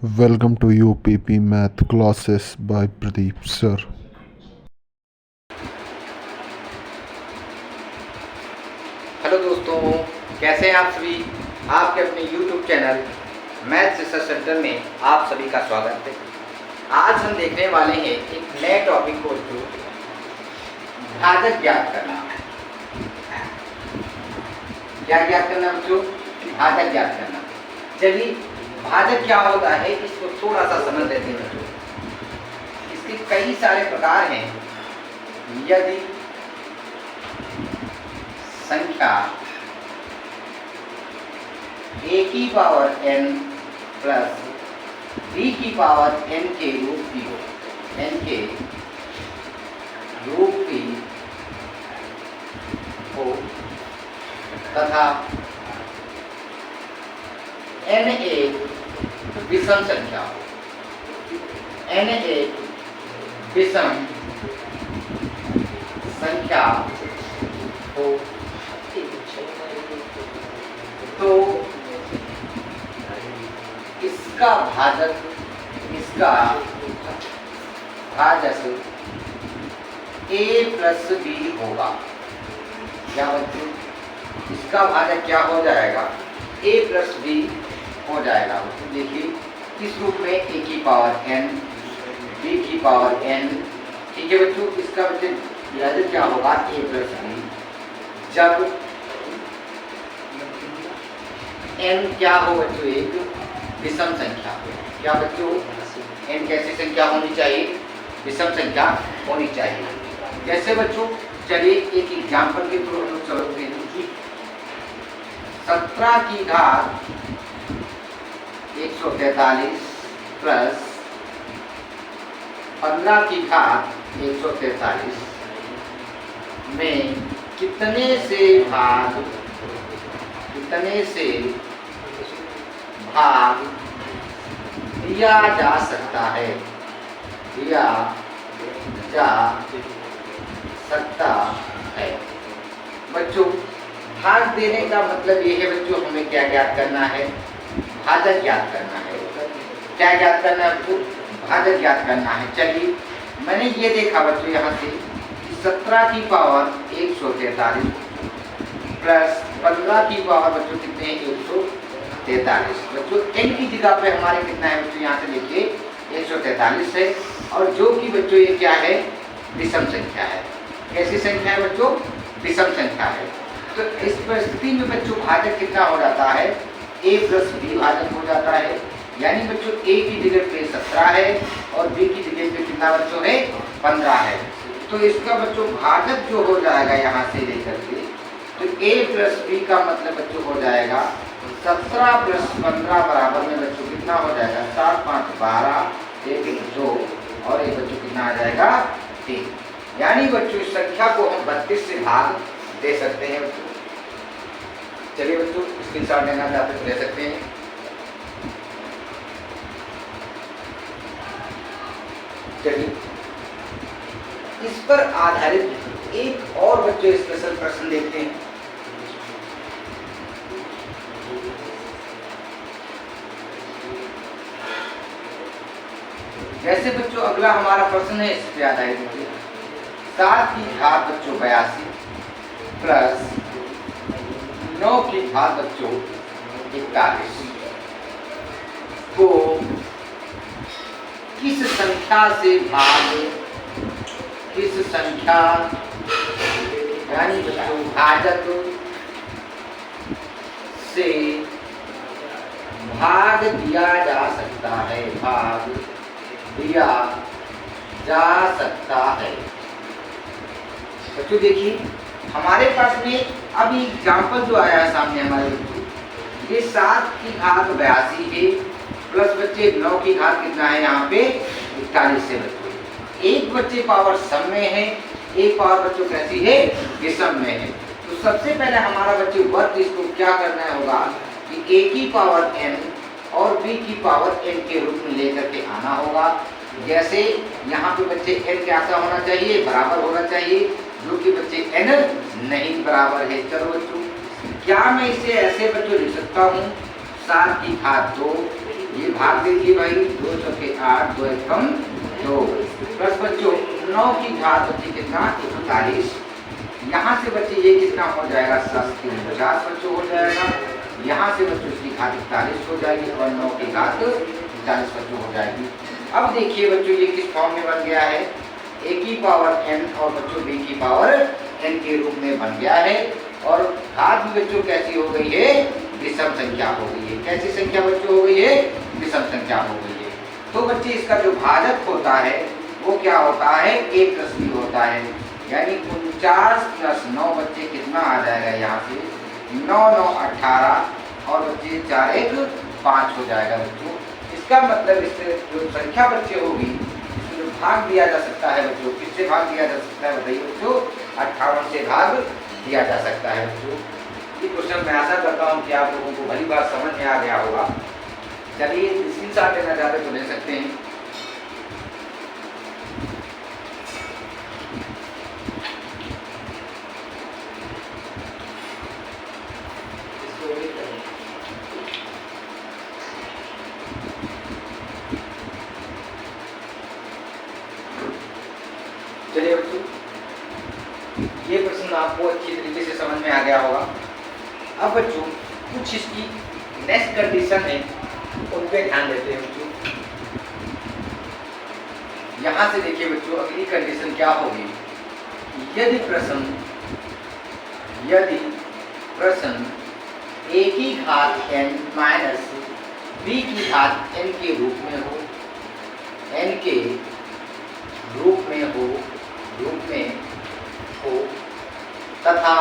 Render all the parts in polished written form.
Welcome to UPP Math Classes by Pradeep Sir. Hello दोस्तों, कैसे हैं आप सभी। आपके अपने YouTube channel math research centre में आप सभी का स्वागत है। आज हम देखने वाले हैं एक नए टॉपिक को, जो भाजक ज्ञात करना। क्या ज्ञात करना बच्चों? भाजक ज्ञात करना। चलिए, भाजक क्या होता है इसको थोड़ा सा समझ लेते हैं बच्चों। इसके कई सारे प्रकार हैं। यदि संख्या a की पावर n प्लस b की पावर n के रूप की हो, n के रूप की हो तथा n एक विषम संख्या हो, n एक विषम संख्या हो, तो इसका भाजक a प्लस b होगा। क्या बच्चों? इसका भाजक क्या हो जाएगा? a प्लस b हो जाएगा। तो देखिए, किस रूप में? a की पावर n, b की पावर n। ठीक है बच्चों, इसका भाजक क्या होगा? a plus b। जब n क्या हो बच्चों? एक विषम संख्या। क्या बच्चों? n कैसी संख्या होनी चाहिए? विषम संख्या होनी चाहिए। जैसे बच्चों, चलिए एक एग्जाम्पल के थ्रू हम चलते हैं। 17 की घात 143 प्लस 15 की घात 143 में कितने से भाग दिया जा सकता है? दिया जा सकता है। बच्चों, भाग देने का मतलब ये है बच्चों, हमें क्या ज्ञात करना है? भाजक ज्ञात करना है। क्या ज्ञात करना है बच्चों? भाजक ज्ञात करना है। चलिए, मैंने ये देखा बच्चों यहाँ से 17 की पावर 143 प्लस 15 की पावर बच्चों कितने हैं? 143। बच्चों n की जगह पे हमारे कितना है बच्चों? यहाँ से देखिए 143 है, और जो कि बच्चों ये क्या है? विषम संख्या है। कैसी संख्या है बच्चों? विषम संख्या है। तो इस परिस्थिति में बच्चों भाजक कितना हो जाता है? a प्लस b भाजक हो जाता है। यानी बच्चों a की जगह पे 17 है और b की जगह पे कितना बच्चों है? 15 है। तो इसका बच्चों भाजक जो हो जाएगा यहाँ से लेकर के, तो a प्लस b का मतलब बच्चों हो जाएगा 17 प्लस 15 बराबर में बच्चों कितना हो जाएगा? 7 5 12, 1 2 और ये बच्चों कितना आ जाएगा? 3। यानी बच्चों इस संख्या को हम 32 से भाग दे सकते हैं बच्चों। चलिए बच्चों, स्क्रीनशॉट लेना चाहते तो ले सकते हैं। चलिए, इस पर आधारित एक और बच्चों स्पेशल प्रश्न देखते हैं। जैसे बच्चों अगला हमारा प्रश्न है, इस पे आधारित 7 की घात बच्चों 82 प्लस 9 की घात बच्चों 41 को किस संख्या से यानी बच्चों भाजक से भाग दिया जा सकता है? भाग दिया जा सकता है। बच्चों देखिए, हमारे पास में अभी एग्जाम्पल जो आया है सामने हमारे बच्चों, ये 7 की घात 82 है प्लस बच्चे 9 की घात कितना है? यहाँ पे 41 है बच्चों। एक बच्चे पावर सम में है, एक पावर बच्चों कैसी है? विषम में है। तो सबसे पहले हमारा बच्चे वर्क इसको क्या करना होगा कि a की पावर n और b की पावर n के रूप में लेकर के आना होगा। जैसे यहाँ पे बच्चे n कैसा होना चाहिए? बराबर होना चाहिए, जो कि बच्चे n नहीं बराबर है। चलो बच्चों, क्या मैं इसे ऐसे बच्चों लिख सकता हूँ 7 की घात 2 ये भाग देखिए भाई, 2 चौके 8, 2 एकम 2 प्लस बच्चों 9 की घात बच्चे कितना 41। यहाँ से बच्चे ये कितना हो जाएगा 750 बच्चों हो जाएगा। यहाँ से बच्चों इसकी घात 41 हो जाएगी और 9 की घात 40 बच्चों हो जाएगी। अब देखिए बच्चों ये किस फॉर्म में बन गया है, a की पावर n और बच्चों b की पावर n के रूप में बन गया है। और घात भी बच्चों कैसी हो गई है, विषम संख्या हो गई है। कैसी संख्या बच्चों हो गई है, विषम संख्या हो गई है। तो बच्चे इसका जो भाजक होता है वो क्या होता है, a प्लस b होता है। यानी 49 प्लस 9 बच्चे कितना आ जाएगा, यहाँ से 9 9 18 और बच्चे 4 1 5 हो जाएगा बच्चों। इसका मतलब इससे जो संख्या बच्चे होगी इसमें जो भाग दिया जा सकता है बच्चों, किससे भाग दिया जा सकता है बताइए बच्चों, 58 से भाग दिया जा सकता है बच्चों। ये क्वेश्चन मैं आशा करता हूँ कि आप लोगों को भली बात समझ में आ गया होगा। चलिए स्क्रीनशॉट लेना चाहते तो ले सकते हैं। चलिए बच्चों ये प्रश्न आपको अच्छी तरीके से समझ में आ गया होगा। अब बच्चों कुछ इसकी नेक्स्ट कंडीशन है उन पे ध्यान देते हैं बच्चों। यहाँ से देखिए बच्चों अगली कंडीशन क्या होगी, यदि प्रश्न a की घात n माइनस b की घात n के रूप में हो, n के रूप में हो तथा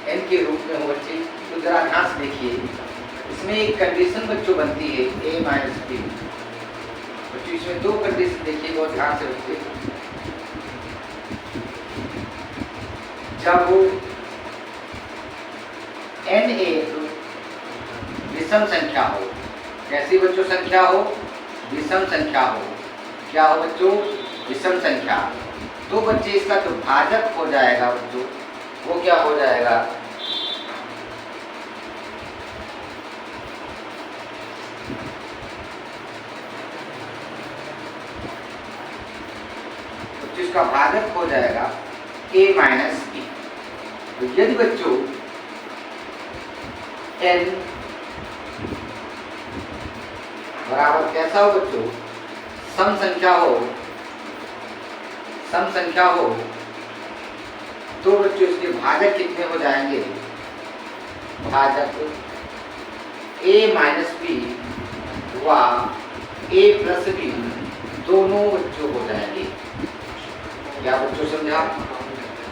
n के रूप में हो बच्चे, तो जरा ध्यान से देखिए इसमें एक कंडीशन बच्चों बनती है a माइनस b। बच्चों इसमें दो कंडीशन देखिए बहुत ध्यान से बच्चे। जब n एक विषम संख्या हो, कैसी बच्चों संख्या हो, विषम संख्या हो, क्या हो बच्चों, विषम संख्या, तो बच्चे इसका जो भाजक हो जाएगा बच्चों वो क्या हो जाएगा, तो इसका भाजक हो जाएगा a माइनस b। तो यदि बच्चों n बराबर कैसा हो बच्चों, सम संख्या हो तो बच्चों इसके भाजक कितने हो जाएंगे, भाजक a माइनस b व a प्लस b दोनों बच्चों हो जाएंगे। क्या बच्चों समझा।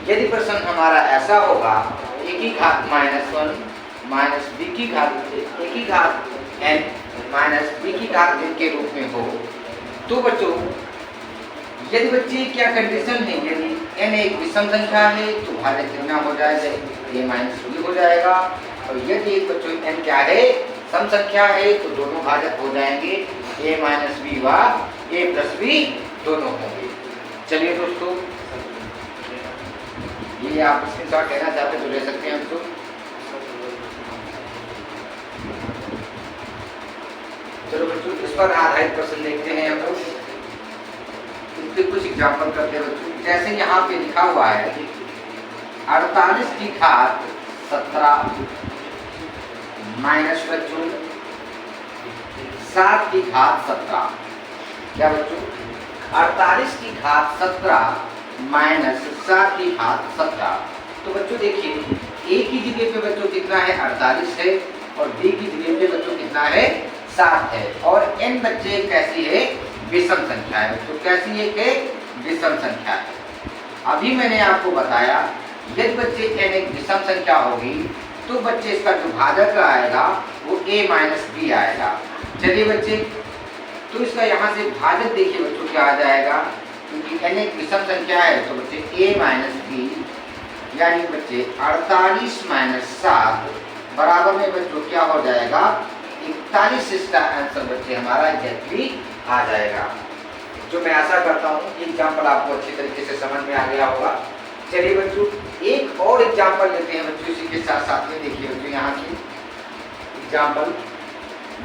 यदि प्रश्न हमारा ऐसा होगा a की घात -1 माइनस b की घात a की घात n माइनस b की घात n के रूप में हो, तो बच्चों यदि बच्चे क्या कंडीशन है, यदि n एक विषम संख्या है तो भाजक कितना हो जाएगा, a माइनस b हो जाएगा। और यदि एक बच्चों n क्या है, सम संख्या है तो दोनों भाजक हो जाएंगे a माइनस b व a प्लस b दोनों होंगे। चलिए दोस्तों ये आप स्क्रीनशॉट लेना चाहते तो ले सकते हैं दोस्तों। चलो बच्चों इस पर आधारित प्रश्न देखते हैं हम लोग, इसके कुछ एग्जाम्पल करते हैं बच्चों। जैसे यहाँ पे लिखा हुआ है 48 की घात 17 माइनस बच्चों 7 की घात 17। क्या बच्चों 48 की घात 17 माइनस 7 की घात 17। तो बच्चों देखिए a की जगह पे बच्चों कितना है 48 है और b की जगह पे बच्चों कितना है 7 है। और n बच्चे कैसी है, विषम संख्या है। तो कैसी है कि विषम संख्या है। अभी मैंने आपको बताया यदि बच्चे n एक विषम संख्या होगी तो बच्चे इसका जो भाजक आएगा वो a माइनस b आएगा। चलिए बच्चे तो इसका यहाँ से भाजक देखिए बच्चों क्या आ जाएगा, क्योंकि n एक विषम संख्या है तो बच्चे a माइनस b यानी बच्चे 48 माइनस 7 बराबर में बच्चों क्या हो जाएगा 41। इसका आंसर बच्चे हमारा एग्जैक्टली आ जाएगा। जो मैं आशा करता हूँ एग्जाम्पल आपको अच्छी तरीके से समझ में आ गया होगा। चलिए बच्चों एक और एग्जाम्पल लेते हैं बच्चों, इसी के साथ साथ में देखिए बच्चों यहाँ की एग्जाम्पल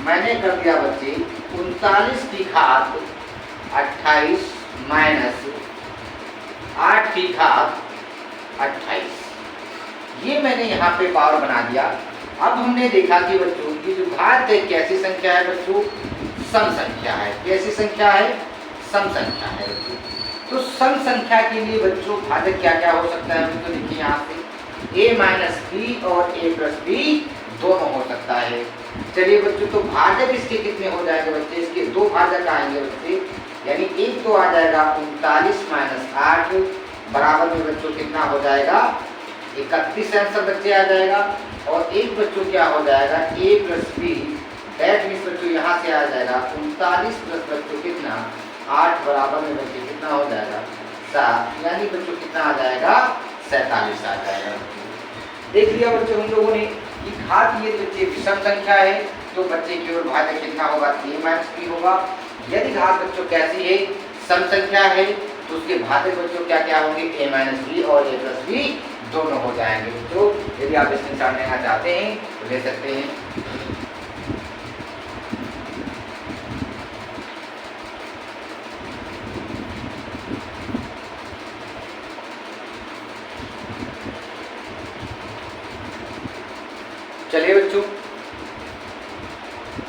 मैंने कर दिया बच्चे 39 की घात 28 माइनस 8 की घात 28, ये मैंने यहाँ पे पावर बना दिया। अब हमने देखा कि बच्चों की जो घात है कैसी संख्या है बच्चों, सम संख्या है। कैसी संख्या है, सम संख्या है बच्चों। तो सम संख्या के लिए बच्चों भाजक क्या क्या हो सकता है बच्चों, देखिए यहाँ से a माइनस बी और a प्लस बी दोनों हो सकता है। चलिए बच्चों, तो भाजक इसके कितने हो जाएंगे बच्चे, इसके दो भाजक आएंगे बच्चे, यानी एक तो आ जाएगा 39 माइनस 8 बराबर में बच्चों कितना हो जाएगा 31 आंसर बच्चे आ जाएगा। और एक बच्चों क्या हो जाएगा a plus B, that means बच्चों यहाँ से आ जाएगा 39 प्लस बच्चों कितना 8 बराबर में बच्चे कितना हो जाएगा 7, यानी बच्चों कितना आ जाएगा 47 आ जाएगा। देख लिया बच्चों हम लोगों ने कि घात ये बच्चे विषम संख्या है तो बच्चे की ओर भाजक कितना होगा a माइनस बी होगा। यदि घात बच्चों कैसी है, सम संख्या है, तो उसके भाजक बच्चों क्या क्या होंगे a माइनस बी और a प्लस बी दोनों हो जाएंगे बच्चों। यदि आप इसमें निशान लेना चाहते हैं तो ले सकते हैं। चलिए बच्चों,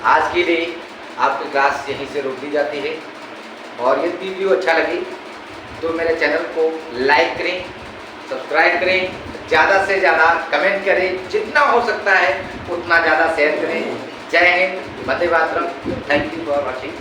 आज के लिए आपकी क्लास यहीं से रोक दी जाती है। और यदि वीडियो अच्छा लगे तो मेरे चैनल को लाइक करें, सब्सक्राइब करें, ज़्यादा से ज़्यादा कमेंट करें, जितना हो सकता है उतना ज़्यादा शेयर करें। जय हिंद, वंदे मातरम। Thank you for watching.